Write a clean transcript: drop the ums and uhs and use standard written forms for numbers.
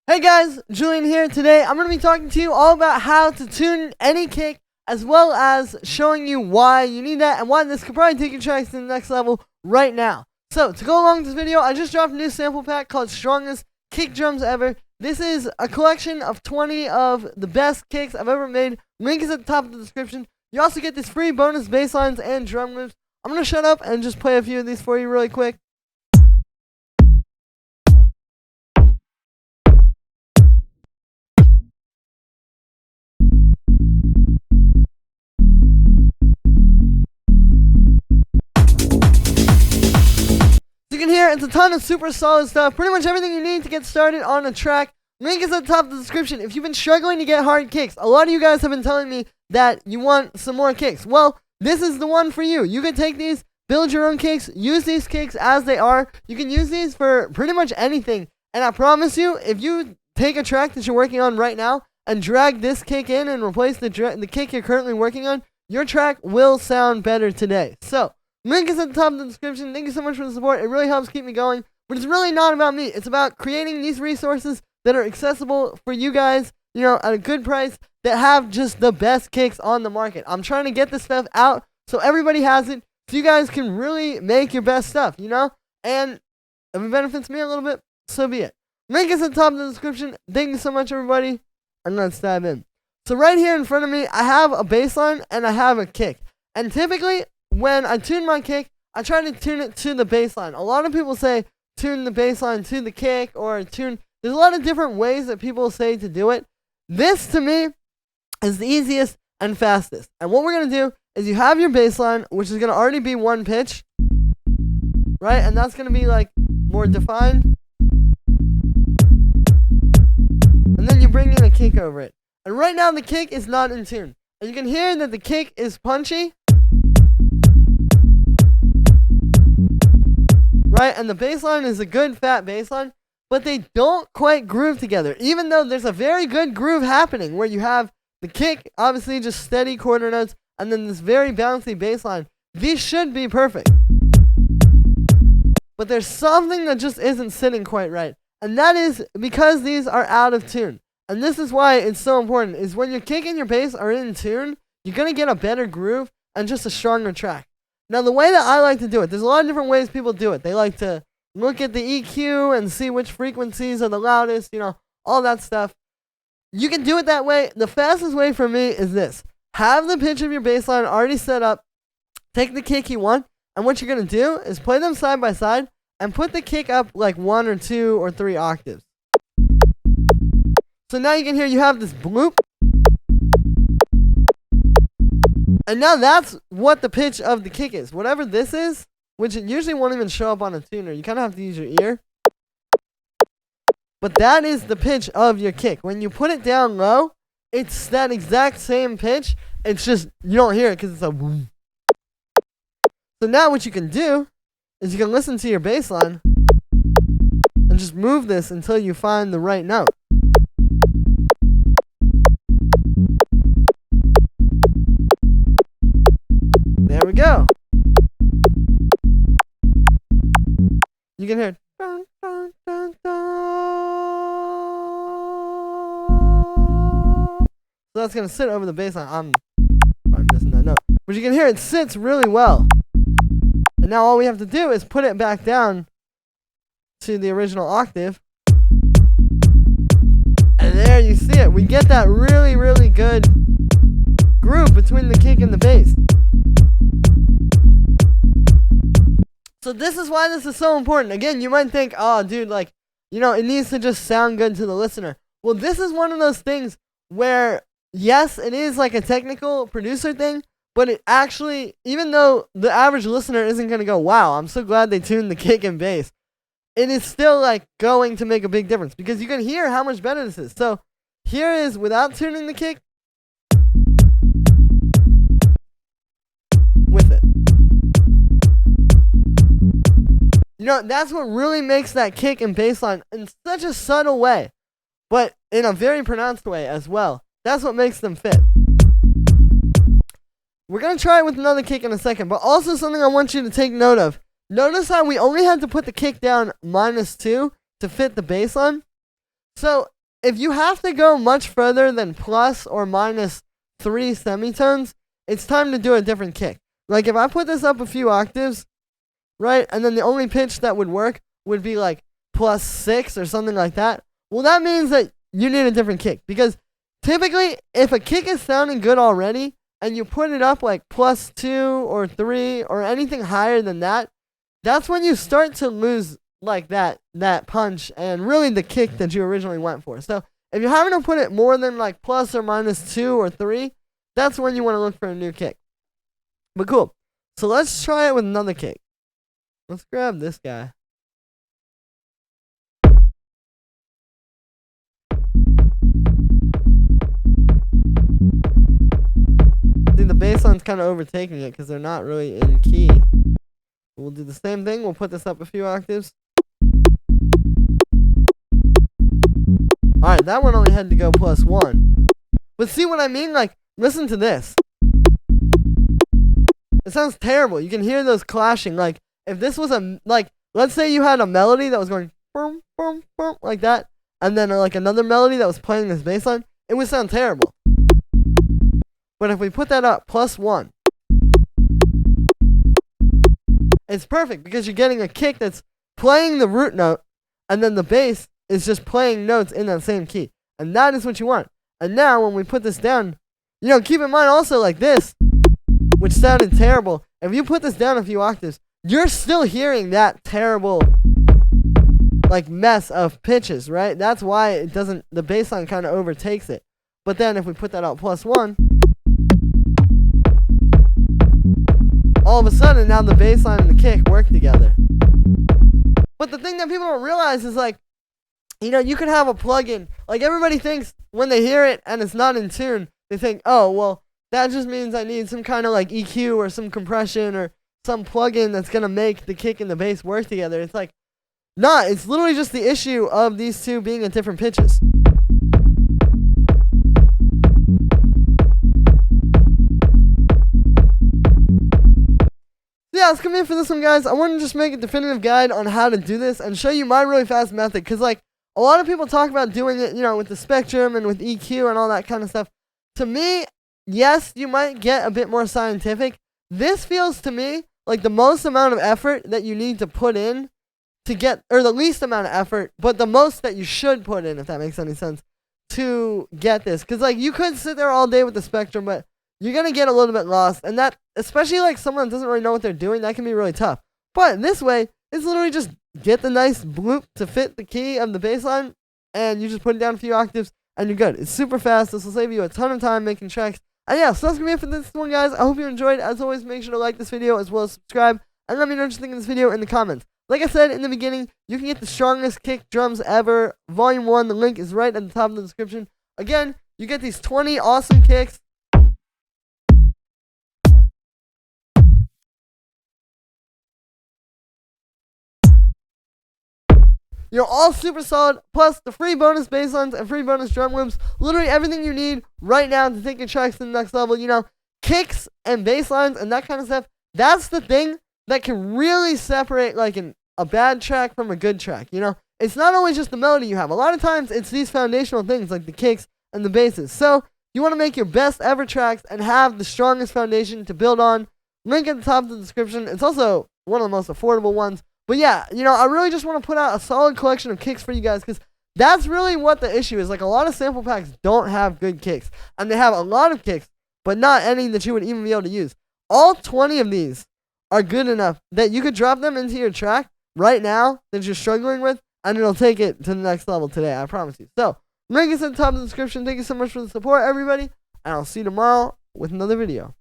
Hey guys, Julian here. Today I'm going to be talking to you all about how to tune any kick, as well as showing you why you need that and why this could probably take your tracks to the next level right now. So to go along with this video, I just dropped a new sample pack called Strongest Kick Drums Ever. This is a collection of 20 of the best kicks I've ever made. Link is at the top of the description. You also get these free bonus bass lines and drum loops. I'm going to shut up and just play a few of these for you really quick. You can hear it's a ton of super solid stuff. Pretty much everything you need to get started on a track. Link is at the top of the description. If you've been struggling to get hard kicks, a lot of you guys have been telling me that you want some more kicks. Well, this is the one for you. You can take these, build your own kicks, use these kicks as they are. You can use these for pretty much anything. And I promise you, if you take a track that you're working on right now and drag this kick in and replace the kick you're currently working on, your track will sound better today. So, link is at the top of the description. Thank you so much for the support. It really helps keep me going. But it's really not about me. It's about creating these resources that are accessible for you guys, at a good price, that have just the best kicks on the market. I'm trying to get this stuff out so everybody has it, so you guys can really make your best stuff, And if it benefits me a little bit, so be it. Link is at the top of the description. Thank you so much, everybody. And let's dive in. So right here in front of me, I have a bass line and I have a kick. And typically, when I tune my kick, I try to tune it to the bass line. A lot of people say tune the bass line to the kick, or tune. There's a lot of different ways that people say to do it. This, to me, is the easiest and fastest. And what we're going to do is you have your bass line, which is going to already be one pitch, right? And that's going to be like more defined. And then you bring in a kick over it. And right now the kick is not in tune. And you can hear that the kick is punchy. Right, and the bass line is a good fat bass line, but they don't quite groove together, even though there's a very good groove happening where you have the kick, obviously just steady quarter notes, and then this very bouncy bass line. These should be perfect. But there's something that just isn't sitting quite right, and that is because these are out of tune. And this is why it's so important, is when your kick and your bass are in tune, you're going to get a better groove and just a stronger track. Now, the way that I like to do it, there's a lot of different ways people do it. They like to look at the EQ and see which frequencies are the loudest, all that stuff. You can do it that way. The fastest way for me is this. Have the pitch of your bass line already set up. Take the kick you want, and what you're going to do is play them side by side and put the kick up like 1 or 2 or 3 octaves. So now you can hear you have this bloop. And now that's what the pitch of the kick is. Whatever this is, which it usually won't even show up on a tuner. You kind of have to use your ear. But that is the pitch of your kick. When you put it down low, it's that exact same pitch. It's just, you don't hear it because it's a boom. So now what you can do is you can listen to your bass line and just move this until you find the right note. There we go. You can hear. Dun, dun, dun, dun. So that's gonna sit over the bass line. I'm missing that note, but you can hear it sits really well. And now all we have to do is put it back down to the original octave, and there you see it. We get that really, really good groove between the kick and the bass. So this is why this is so important. Again, you might think, oh, dude, it needs to just sound good to the listener. Well, this is one of those things where, yes, it is like a technical producer thing, but it actually, even though the average listener isn't going to go, wow, I'm so glad they tuned the kick and bass, it is still going to make a big difference because you can hear how much better this is. So here is without tuning the kick, with it. That's what really makes that kick and bass line in such a subtle way, but in a very pronounced way as well. That's what makes them fit. We're going to try it with another kick in a second, but also something I want you to take note of. Notice how we only had to put the kick down -2 to fit the bass line? So if you have to go much further than plus or minus 3 semitones, it's time to do a different kick. Like if I put this up a few octaves, right, and then the only pitch that would work would be like plus 6 or something like that, well, that means that you need a different kick. Because typically, if a kick is sounding good already, and you put it up like plus 2 or 3 or anything higher than that, that's when you start to lose like that punch and really the kick that you originally went for. So if you're having to put it more than like plus or minus 2 or 3, that's when you want to look for a new kick. But cool. So let's try it with another kick. Let's grab this guy. See, the bass line's kind of overtaking it because they're not really in key. We'll do the same thing. We'll put this up a few octaves. Alright, that one only had to go plus 1. But see what I mean? Like, listen to this. It sounds terrible. You can hear those clashing. Like, if this was let's say you had a melody that was going boom, boom, boom, like that, and then like another melody that was playing this bass line, it would sound terrible. But if we put that up plus 1, it's perfect because you're getting a kick that's playing the root note, and then the bass is just playing notes in that same key. And that is what you want. And now when we put this down, keep in mind also like this, which sounded terrible. If you put this down a few octaves, you're still hearing that terrible like mess of pitches, right? That's why it doesn't, the bass line kind of overtakes it. But then if we put that out plus 1, all of a sudden now the bass line and the kick work together. But the thing that people don't realize is like, you could have a plugin. Like everybody thinks when they hear it and it's not in tune, they think, oh, well, that just means I need some kind of like EQ or some compression or some plugin that's going to make the kick and the bass work together. It's like, nah, it's literally just the issue of these two being at different pitches. Yeah, let's come in for this one, guys. I want to just make a definitive guide on how to do this and show you my really fast method. Because, like, a lot of people talk about doing it, with the Spectrum and with EQ and all that kind of stuff. To me, yes, you might get a bit more scientific. This feels to me like the most amount of effort that you need to put in to get, or the least amount of effort, but the most that you should put in, if that makes any sense, to get this. Because, like, you could sit there all day with the Spectrum, but you're going to get a little bit lost. And that, especially like someone that doesn't really know what they're doing, that can be really tough. But this way, it's literally just get the nice bloop to fit the key of the bass line, and you just put it down a few octaves, and you're good. It's super fast. This will save you a ton of time making tracks. And yeah, so that's going to be it for this one, guys. I hope you enjoyed. As always, make sure to like this video as well as subscribe. And let me know what you think of this video in the comments. Like I said in the beginning, you can get the strongest kick drums ever. Volume 1, the link is right at the top of the description. Again, you get these 20 awesome kicks. All super solid, plus the free bonus bass lines and free bonus drum loops. Literally everything you need right now to take your tracks to the next level. Kicks and bass lines and that kind of stuff. That's the thing that can really separate like a bad track from a good track. It's not always just the melody you have. A lot of times it's these foundational things like the kicks and the basses. So you want to make your best ever tracks and have the strongest foundation to build on. Link at the top of the description. It's also one of the most affordable ones. But yeah, I really just want to put out a solid collection of kicks for you guys because that's really what the issue is. Like, a lot of sample packs don't have good kicks. And they have a lot of kicks, but not any that you would even be able to use. All 20 of these are good enough that you could drop them into your track right now that you're struggling with, and it'll take it to the next level today, I promise you. So, link is at the top of the description. Thank you so much for the support, everybody, and I'll see you tomorrow with another video.